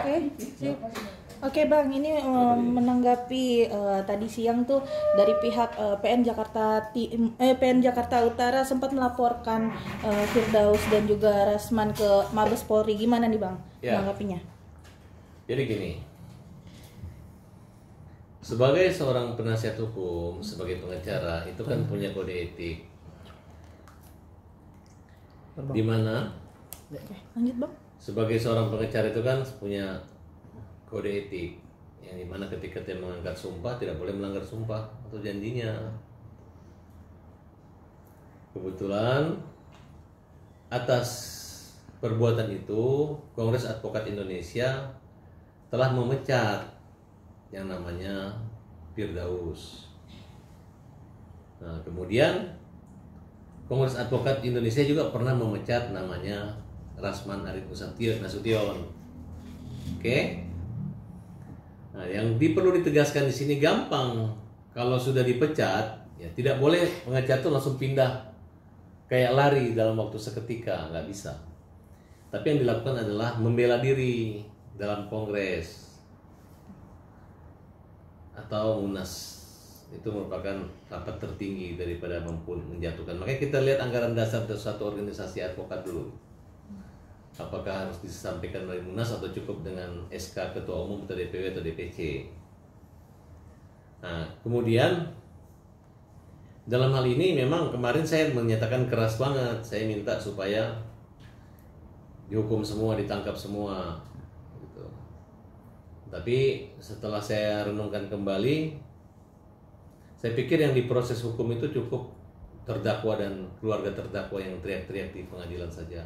Oke, sip. Oke Bang, ini menanggapi tadi siang tuh dari pihak PN Jakarta Utara sempat melaporkan Firdaus dan juga Rasman ke Mabes Polri. Gimana nih Bang menanggapinya? Jadi gini, sebagai seorang penasihat hukum, sebagai pengacara itu kan punya kode etik, di mana lanjut Bang. sebagai seorang pengacara itu kan punya kode etik yang dimana ketika dia mengangkat sumpah tidak boleh melanggar sumpah atau janjinya. Kebetulan atas perbuatan itu Kongres Advokat Indonesia telah memecat yang namanya Firdaus. Nah, kemudian Kongres Advokat Indonesia juga pernah memecat namanya Rasman Arief Nasution. Oke. Nah, yang perlu ditegaskan di sini gampang. Kalau sudah dipecat, ya tidak boleh pengacara itu langsung pindah kayak lari dalam waktu seketika, nggak bisa. Tapi yang dilakukan adalah membela diri dalam kongres atau munas. Itu merupakan rapat tertinggi daripada mampu menjatuhkan. Makanya kita lihat anggaran dasar dari satu organisasi advokat dulu. Apakah harus disampaikan melalui munas atau cukup dengan SK Ketua Umum atau DPW atau DPC. Nah, kemudian dalam hal ini memang kemarin saya menyatakan keras banget. Saya minta supaya dihukum semua, ditangkap semua gitu. Tapi setelah saya renungkan kembali, saya pikir yang diproses hukum itu cukup terdakwa dan keluarga terdakwa yang teriak-teriak di pengadilan saja.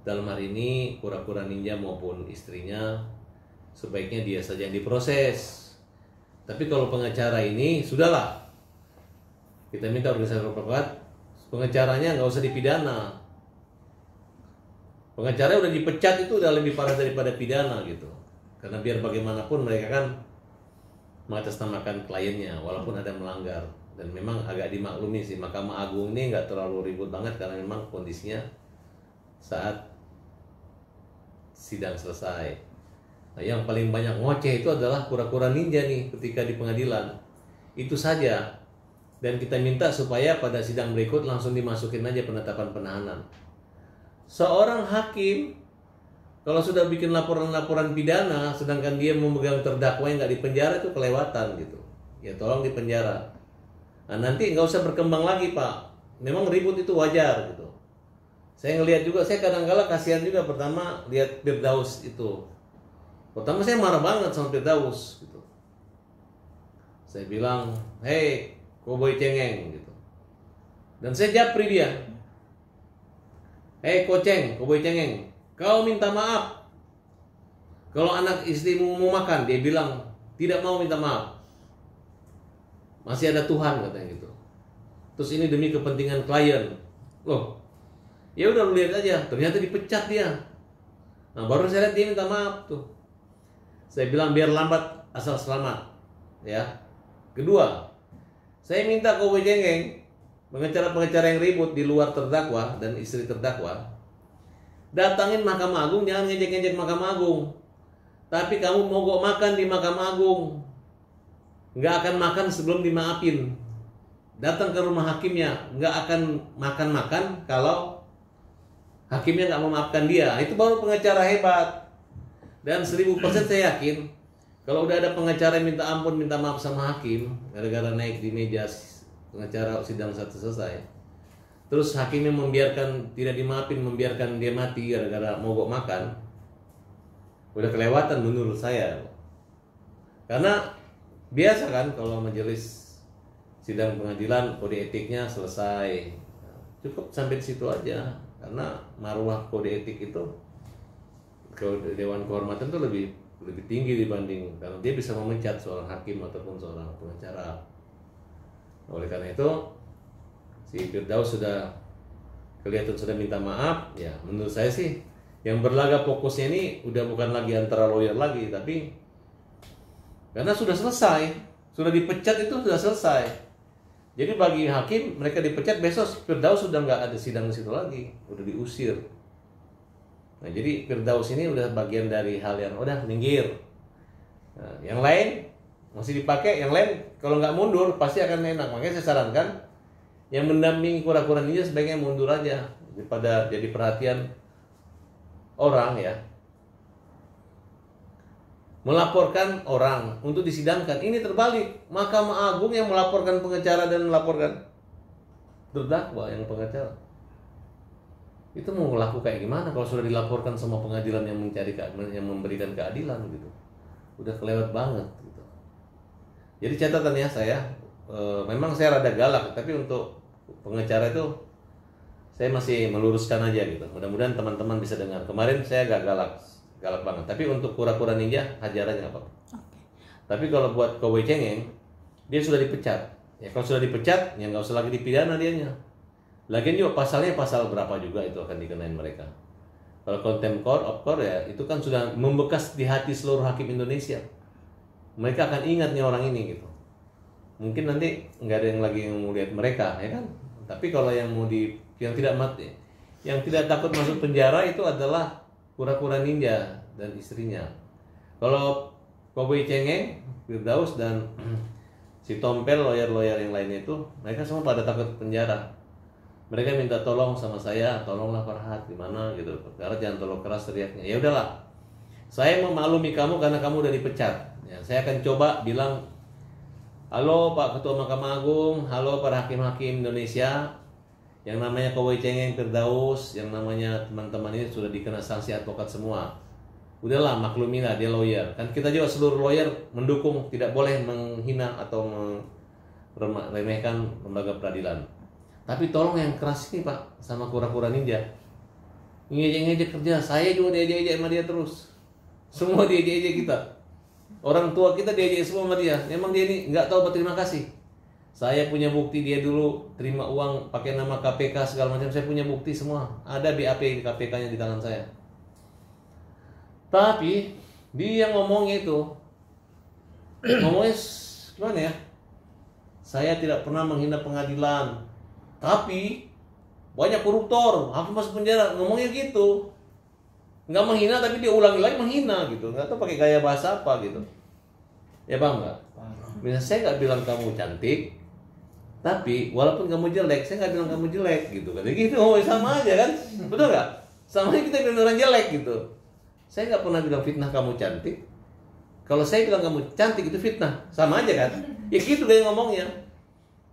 Dalam hari ini kura-kura ninja maupun istrinya sebaiknya dia saja yang diproses. Tapi kalau pengacara ini sudahlah, kita minta organisasi advokat pengacaranya nggak usah dipidana. Pengacara udah dipecat itu udah lebih parah daripada pidana gitu. Karena biar bagaimanapun mereka kan mengatasnamakan kliennya walaupun ada melanggar. Dan memang agak dimaklumi sih, Mahkamah Agung ini nggak terlalu ribut banget karena memang kondisinya saat sidang selesai. Nah, yang paling banyak ngoceh itu adalah kura-kura ninja nih ketika di pengadilan. Itu saja. Dan kita minta supaya pada sidang berikut langsung dimasukin aja penetapan penahanan. Seorang hakim kalau sudah bikin laporan-laporan pidana sedangkan dia memegang terdakwa yang nggak dipenjara itu kelewatan gitu. Ya tolong dipenjara. Nah, nanti nggak usah berkembang lagi Pak. Memang ribut itu wajar gitu. Saya ngelihat juga, saya kadang-kala kasihan juga pertama lihat Firdaus itu. Pertama saya marah banget sama Firdaus gitu. Saya bilang, "Hei, koboi cengeng," gitu. Dan saya japri dia. "Hei koceng, koboi cengeng, kau minta maaf. Kalau anak istrimu mau makan," dia bilang, "tidak mau minta maaf. Masih ada Tuhan," katanya gitu. Terus ini demi kepentingan klien. Loh, ya udah lu lihat aja, ternyata dipecat dia. Nah, baru saya lihat dia minta maaf tuh. Saya bilang biar lambat asal selamat, ya. Kedua, saya minta kau jengeng pengacara-pengacara yang ribut di luar terdakwa dan istri terdakwa, datangin Mahkamah Agung, jangan ngejek-ngejek Mahkamah Agung. Tapi kamu mogok makan di Mahkamah Agung, nggak akan makan sebelum dimaafin. Datang ke rumah hakimnya, nggak akan makan-makan kalau hakimnya nggak memaafkan dia. Itu baru pengacara hebat. Dan 1000% saya yakin kalau udah ada pengacara yang minta ampun, minta maaf sama hakim gara-gara naik di meja pengacara sidang satu selesai, terus hakimnya membiarkan, tidak dimaafin, membiarkan dia mati gara-gara mogok makan, udah kelewatan menurut saya. Karena biasa kan kalau majelis sidang pengadilan kode etiknya selesai, cukup sampai di situ aja. Karena maruah kode etik itu ke Dewan Kehormatan itu lebih tinggi dibanding karena dia bisa memecat seorang hakim ataupun seorang pengacara. Oleh karena itu si Firdaus sudah kelihatan sudah minta maaf. Ya menurut saya sih yang berlaga fokusnya ini udah bukan lagi antara lawyer lagi, tapi karena sudah selesai, sudah dipecat itu sudah selesai. Jadi bagi hakim mereka dipecat, besok Firdaus sudah nggak ada sidang di situ lagi, udah diusir. Nah, jadi Firdaus ini udah bagian dari hal yang udah minggir. Nah, yang lain masih dipakai, yang lain kalau nggak mundur pasti akan enak. Makanya saya sarankan yang mendampingi kura-kura ninja sebaiknya mundur aja daripada jadi perhatian orang ya. Melaporkan orang untuk disidangkan, ini terbalik. Mahkamah Agung yang melaporkan pengacara dan melaporkan terdakwa yang pengacara. Itu mau laku kayak gimana kalau sudah dilaporkan sama pengadilan yang yang memberikan keadilan gitu. Udah kelewat banget gitu. Jadi catatannya saya memang saya rada galak, tapi untuk pengacara itu saya masih meluruskan aja gitu. Mudah-mudahan teman-teman bisa dengar. Kemarin saya agak galak banget. Tapi untuk kura-kura ninja hajar aja nggak apa-apa. Okay. Tapi kalau buat Kowe Cengeng, dia sudah dipecat. Ya kalau sudah dipecat, ya nggak usah lagi dipidana dianya. Lagian juga pasalnya pasal berapa juga itu akan dikenain mereka. Kalau contempt of court ya itu kan sudah membekas di hati seluruh hakim Indonesia. Mereka akan ingat nih orang ini gitu. Mungkin nanti nggak ada yang lagi mau lihat mereka, ya kan? Tapi kalau yang yang tidak mati, yang tidak takut masuk penjara itu adalah kura-kura ninja dan istrinya. Kalau Kowe Cengeng, Firdaus dan si Tompel, lawyer-lawyer yang lainnya itu, mereka semua pada takut penjara. Mereka minta tolong sama saya, tolonglah Farhad gimana gitu. Karena jangan terlalu keras teriaknya. Ya udahlah, saya memaklumi kamu karena kamu udah dipecat. Ya, saya akan coba bilang, halo Pak Ketua Mahkamah Agung, halo para hakim-hakim Indonesia, yang namanya Kowe Cengeng, Firdaus, yang namanya teman-teman ini sudah dikena sanksi advokat semua. Udahlah, maklumilah dia lawyer. Kan kita juga seluruh lawyer mendukung, tidak boleh menghina atau meremehkan lembaga peradilan. Tapi tolong yang keras ini Pak, sama kura-kura ninja. Ngejek-ngejek kerja, saya juga diejek-ejek sama dia terus. Semua diejek-ejek kita. Orang tua kita diejek semua sama dia. Memang dia ini nggak tahu berterima kasih. Saya punya bukti dia dulu terima uang pakai nama KPK segala macam. Saya punya bukti semua. Ada BAP KPK-nya di tangan saya. Tapi dia ngomongnya itu, ngomongnya gimana ya? Saya tidak pernah menghina pengadilan. Tapi banyak koruptor, hakim masuk penjara, ngomongnya gitu. Nggak menghina tapi dia ulangi lagi menghina gitu. Nggak tahu pakai gaya bahasa apa gitu. Ya paham nggak? Misalnya saya nggak bilang kamu cantik, tapi walaupun kamu jelek, saya nggak bilang kamu jelek gitu. Kayak gitu, oh sama aja kan? Betul nggak? Sama aja kita bilang orang jelek gitu. Saya nggak pernah bilang fitnah kamu cantik. Kalau saya bilang kamu cantik itu fitnah, sama aja kan? Ya gitu kayak ngomongnya.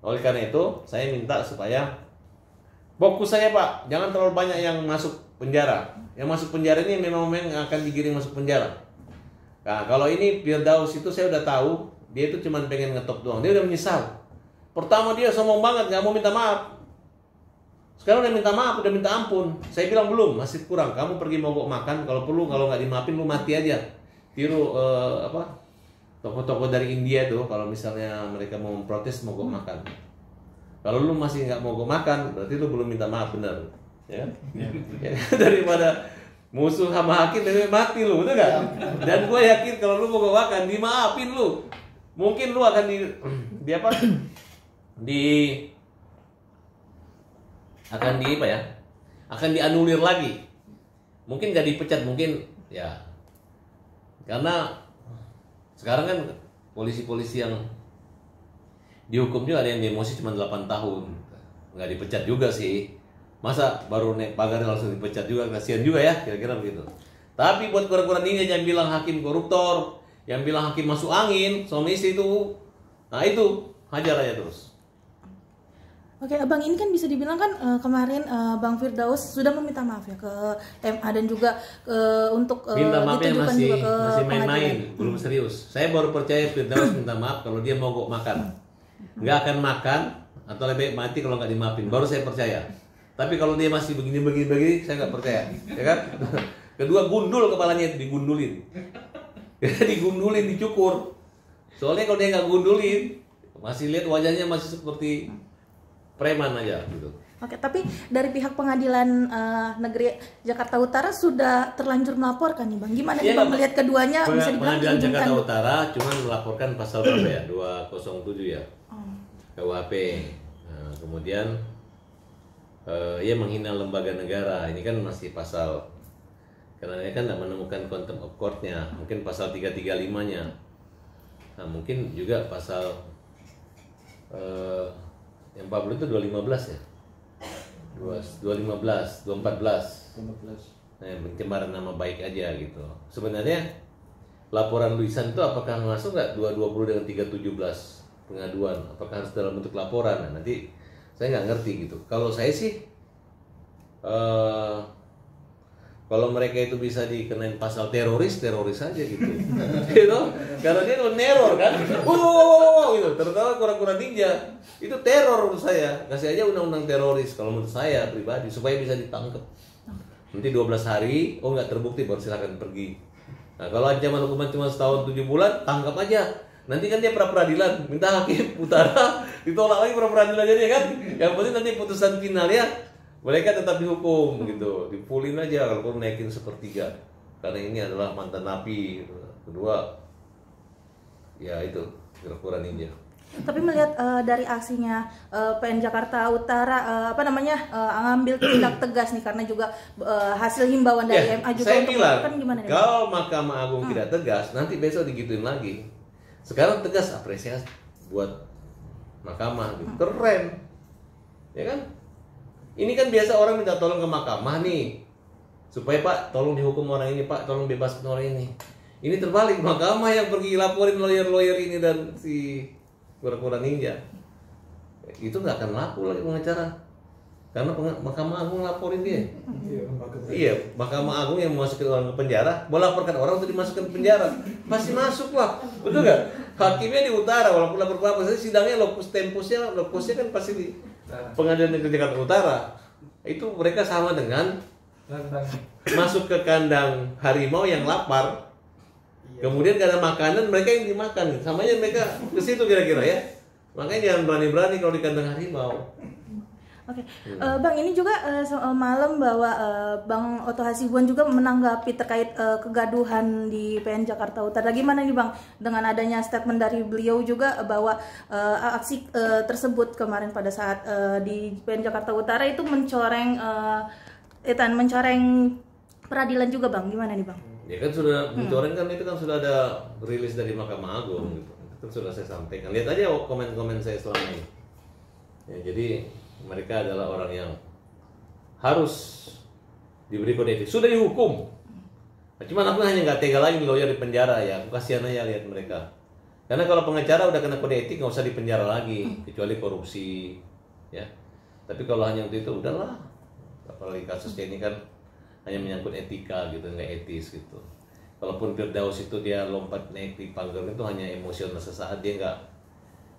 Oleh karena itu, saya minta supaya fokus saya Pak, jangan terlalu banyak yang masuk penjara. Yang masuk penjara ini memang akan digiring masuk penjara. Nah, kalau ini Firdaus itu saya udah tahu, dia itu cuma pengen ngetop doang. Dia udah menyesal. Pertama dia sombong banget, nggak mau minta maaf. Sekarang udah minta maaf, udah minta ampun. Saya bilang belum, masih kurang. Kamu pergi mogok makan, kalau perlu kalau nggak dimaafin lu mati aja. Tiru toko-toko dari India tuh, kalau misalnya mereka mau memprotes mogok makan. Kalau lu masih nggak mogok makan, berarti lu belum minta maaf benar, ya? Ya. Daripada musuh sama hakim lebih mati lu, betul nggak? Dan gue yakin kalau lu mogok makan, dimaafin lu, mungkin lu akan akan dianulir lagi. Mungkin nggak dipecat, mungkin ya, karena sekarang kan polisi-polisi yang dihukum juga ada yang emosi cuma 8 tahun. Nggak dipecat juga sih. Masa baru naik pagar langsung dipecat juga, kasihan juga ya, kira-kira begitu. Tapi buat kura-kura ini yang bilang hakim koruptor, yang bilang hakim masuk angin, suami istri itu, nah itu hajar aja terus. Oke, Abang, ini kan bisa dibilang kan kemarin Bang Firdaus sudah meminta maaf ya ke MA dan juga untuk minta maafnya ditujukan masih juga ke main-main, belum serius. Saya baru percaya Firdaus minta maaf kalau dia mogok makan. Nggak akan makan atau lebih mati kalau nggak dimaafin. Baru saya percaya. Tapi kalau dia masih begini, saya nggak percaya. Ya kan? Kedua, gundul kepalanya, digundulin. Digundulin, dicukur. Soalnya kalau dia nggak gundulin, masih lihat wajahnya masih seperti preman aja gitu. Oke, tapi dari pihak pengadilan negeri Jakarta Utara sudah terlanjur melaporkan nih Bang. Gimana nih Bang melihat keduanya bisa dibilang pengadilan Jakarta Utara cuma melaporkan pasal berapa ya? 207 ya. KUHP. Nah, kemudian ia menghina lembaga negara. Ini kan masih pasal Karena dia kan tidak menemukan contempt of court-nya, mungkin pasal 335-nya. Nah, mungkin juga pasal yang 40 itu 215 ya? 215, 214. Nah, pencemaran nama baik aja gitu. Sebenarnya laporan Luisan itu apakah masuk nggak 220 dengan 317 pengaduan? Apakah harus dalam bentuk laporan? Nah, nanti saya nggak ngerti gitu. Kalau saya sih kalau mereka itu bisa dikenain pasal teroris aja gitu. Gitu. Karena dia neror kan. Gitu. Terutama kura-kura ninja. Itu teror menurut saya. Kasih aja undang-undang teroris kalau menurut saya pribadi supaya bisa ditangkap. Nanti 12 hari, nggak terbukti baru silakan pergi. Nah, kalau ancaman hukuman cuma setahun 7 bulan, tangkap aja. Nanti kan dia pra-peradilan, minta hakim utara, ditolak lagi pra-peradilan jadi kan. Yang penting nanti putusan finalnya mereka tetap dihukum gitu, dipulin aja kalau perlu naikin 1/3 karena ini adalah mantan napi gitu. Kedua, ya itu kura-kura ninja. Tapi melihat dari aksinya PN Jakarta Utara ngambil tindak tegas nih karena juga hasil himbauan dari MA juga saya untuk bilang, melakukan gimana nih? kalau Mahkamah Agung tidak tegas, nanti besok digituin lagi. Sekarang tegas, apresiasi buat Mahkamah gitu. Keren. Ya kan? Ini kan biasa orang minta tolong ke mahkamah nih, supaya Pak tolong dihukum orang ini, Pak tolong bebaskan orang ini. Ini terbalik, mahkamah yang pergi laporin lawyer ini dan si kura-kura ninja. Itu nggak akan laku lagi pengacara, karena Mahkamah Agung laporin dia. Iya, Mahkamah Agung yang masukin orang ke penjara, mau laporkan orang untuk dimasukkan ke penjara, pasti masuk lah, betul nggak? Hakimnya di utara, walaupun lapor apa, sidangnya lokusnya kan pasti di Pengadilan Negeri Jakarta Utara. Itu mereka sama dengan masuk ke kandang harimau yang lapar, kemudian gak ada makanan, mereka yang dimakan. Sama aja mereka ke situ kira-kira ya. Makanya jangan berani-berani kalau di kandang harimau. Oke, Bang, ini juga malam bahwa Bang Oto Hasibuan juga menanggapi terkait kegaduhan di PN Jakarta Utara. Gimana nih Bang dengan adanya statement dari beliau juga bahwa aksi tersebut kemarin pada saat di PN Jakarta Utara itu mencoreng peradilan juga Bang. Gimana nih Bang? Ya kan sudah mencoreng kan, itu kan sudah ada rilis dari Mahkamah Agung gitu. Itu sudah saya sampaikan. Lihat aja komen-komen saya selama ini. Ya, jadi mereka adalah orang yang harus diberi kode etik. Sudah dihukum. Nah, cuman aku hanya nggak tega lagi lawyer di penjara ya. Aku kasihan aja lihat mereka. Karena kalau pengacara udah kena kode etik nggak usah di penjara lagi, kecuali korupsi, ya. Tapi kalau hanya untuk itu udahlah. Apalagi kasusnya ini kan hanya menyangkut etika gitu, nggak etis gitu. Kalaupun Firdaus itu dia lompat naik di pagar itu hanya emosional sesaat, dia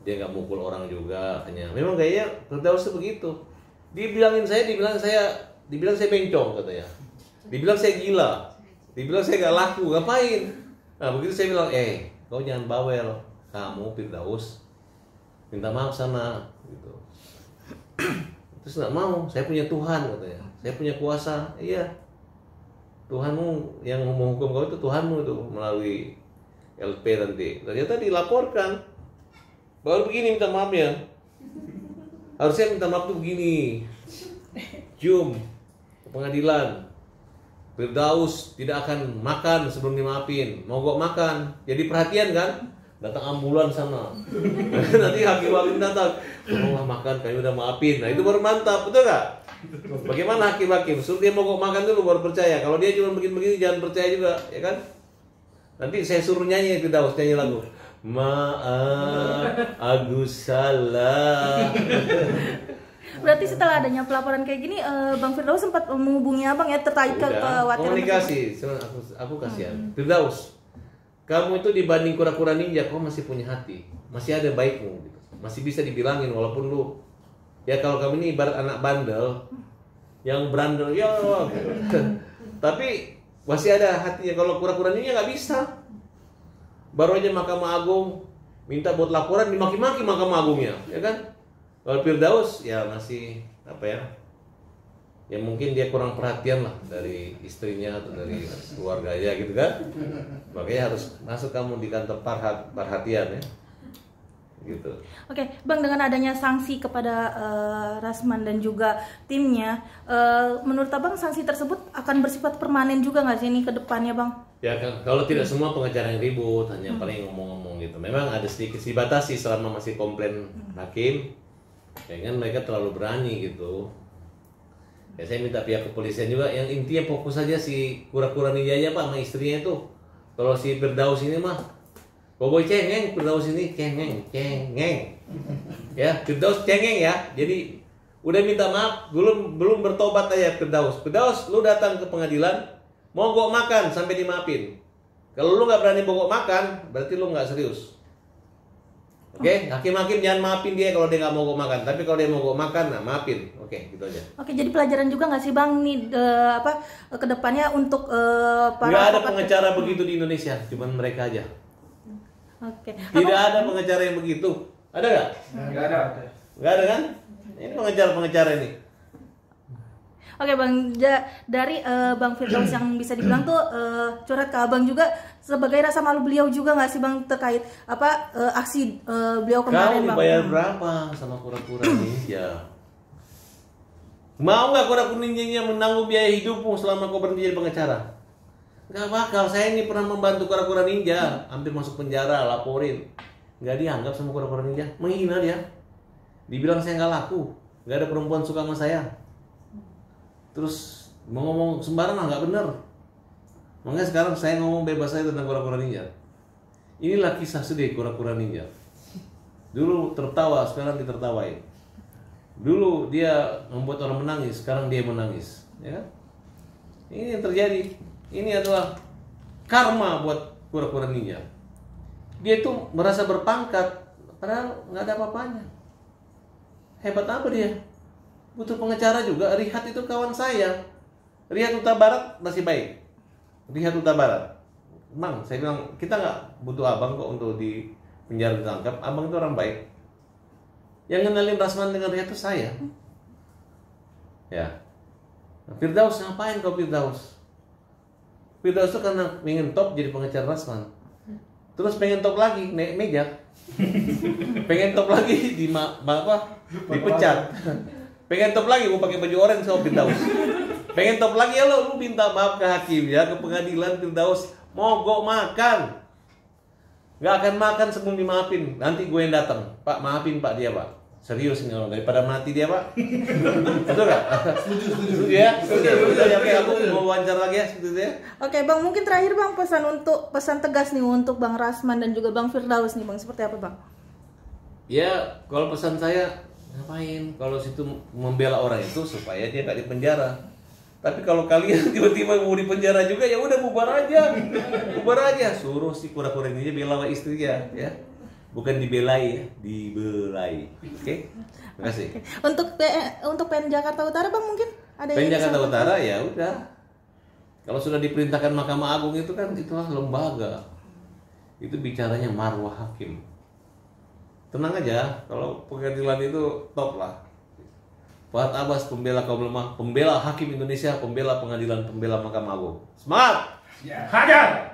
nggak mukul orang juga, hanya memang kayaknya Firdaus itu begitu. Dibilang saya bencong katanya, dibilang saya gila, dibilang saya nggak laku, ngapain? Nah begitu saya bilang, kau jangan bawel, kamu Firdaus minta maaf sana gitu. Terus nggak mau, saya punya Tuhan katanya, saya punya kuasa. Iya, Tuhanmu yang menghukum kau itu Tuhanmu itu melalui LP nanti. Ternyata dilaporkan baru begini minta maaf ya. Harusnya minta maaf tuh begini. Jum ke pengadilan. Firdaus tidak akan makan sebelum dimaafin. Mogok makan. Jadi perhatian kan? Datang ambulan sana. Nanti hakim-hakim datang. Allah makan, kami udah maafin. Nah itu baru mantap, betul nggak? Bagaimana hakim-hakim? Suruh dia mogok makan dulu baru percaya. Kalau dia cuma begini-begini jangan percaya juga, ya kan? Nanti saya suruh nyanyi Firdaus, nyanyi lagu. Maaf, Agus salah. Berarti setelah adanya pelaporan kayak gini, Bang Firdaus sempat menghubungi Abang ya terkait kekhawatiran komunikasi. Aku kasihan. Firdaus, kamu itu dibanding kura-kura ninja, kamu masih punya hati, masih ada baikmu, gitu. Masih bisa dibilangin walaupun lu, ya kalau kamu ini ibarat anak bandel, yang berandel ya, gitu. Tapi masih ada hatinya. Kalau kura-kura ninja nggak bisa. Baru aja Mahkamah Agung minta buat laporan, dimaki-maki Mahkamah Agungnya, ya kan? Kalau Firdaus ya masih apa ya? Ya mungkin dia kurang perhatian lah dari istrinya atau dari keluarganya gitu kan. Makanya harus masuk kamu di kantor perhatian ya. gitu. Oke, Bang, dengan adanya sanksi kepada Rasman dan juga timnya, menurut Abang sanksi tersebut akan bersifat permanen juga nggak sih ini ke depannya, Bang? Ya kalau tidak semua pengacara yang ribut, hanya paling ngomong-ngomong gitu. Memang ada sedikit dibatasi selama masih komplain hakim, ya kan mereka terlalu berani gitu. Ya saya minta pihak kepolisian juga yang intinya fokus saja si kura-kura ninja aja Pak sama istrinya itu. Kalau si Firdaus ini mah boboy cengeng, Firdaus ini cengeng. Ya, Firdaus cengeng ya. Jadi udah minta maaf, belum bertobat aja Firdaus. Firdaus lu datang ke pengadilan mogok makan sampai dimaafin. Kalau lu nggak berani mogok makan, berarti lu nggak serius. Oke, hakim-hakim jangan maafin dia kalau dia nggak mogok makan. Tapi kalau dia mogok makan, nah maafin. Oke, gitu aja. Oke, jadi pelajaran juga nggak sih Bang nih kedepannya untuk para nggak ada pengacara begitu di Indonesia, cuman mereka aja. Oke. Tidak ada pengacara yang begitu. Ada nggak? Nggak ada. Nggak ada kan? Ini pengacara ini. Oke Bang, dari Bang Firdaus yang bisa dibilang tuh curhat ke Abang juga sebagai rasa malu beliau juga nggak sih Bang terkait aksi beliau kemarin Kau Bang? dibayar berapa sama kura-kura ninja? Mau nggak kura-kura ninjanya menanggung biaya hidupmu selama kau berhenti jadi pengacara? Nggak bakal, saya ini pernah membantu kura-kura ninja, hampir masuk penjara, laporin. Nggak dianggap sama kura-kura ninja, menghina dia. Dibilang saya nggak laku, nggak ada perempuan suka sama saya. Terus mau ngomong sembarangan nggak bener. Makanya sekarang saya ngomong bebas saja tentang kura-kura ninja. Inilah kisah sedih kura-kura ninja. Dulu tertawa, sekarang ditertawain. Dulu dia membuat orang menangis, sekarang dia menangis. Ya kan? Ini yang terjadi. Ini adalah karma buat kura-kura ninja. Dia itu merasa berpangkat, padahal nggak ada apa-apanya. Hebat apa dia? Butuh pengacara juga. Rihat itu kawan saya. Rihat Huta Barat masih baik. Rihat Huta Barat, Bang, saya bilang kita nggak butuh abang kok untuk di penjara ditangkap. Abang itu orang baik. Yang kenalin Rasman dengan Rihat itu saya. Ya. Nah, Firdaus ngapain kau Firdaus? Firdaus itu karena pengen top jadi pengacara Rasman. Terus pengen top lagi naik meja. Pengen top lagi dipecat. Pengen top lagi mau pakai baju oranye sama Firdaus. Pengen top lagi ya lu minta maaf ke hakim ya, ke pengadilan Firdaus mogok makan. Gak akan makan sebelum dimaafin. Nanti gue yang datang. Pak maafin Pak dia Pak. Serius ini orang daripada mati dia Pak. Betul gak? Setuju ya? Setuju. Oke, aku mau wawancara lagi ya seperti itu ya. Oke Bang, mungkin terakhir Bang pesan tegas nih untuk Bang Rasman dan juga Bang Firdaus nih Bang, seperti apa Bang? Ya, kalau pesan saya ngapain? Kalau situ membela orang itu supaya dia gak dipenjara. Tapi kalau kalian tiba-tiba mau dipenjara juga ya udah bubar aja. Bubar aja. Suruh si kura-kura ini bela istrinya ya. Bukan dibelai ya, dibelai. Oke? Terima kasih. Untuk PN Jakarta Utara Bang mungkin ada PN yang Jakarta bisa Utara ya udah. Kalau sudah diperintahkan Mahkamah Agung itu kan itulah lembaga. Itu bicaranya marwah hakim. Tenang aja, kalau pengadilan itu top lah. Fuad Abbas pembela kaum lemah, pembela hakim Indonesia, pembela pengadilan, pembela Mahkamah Agung. Semangat! Hajar!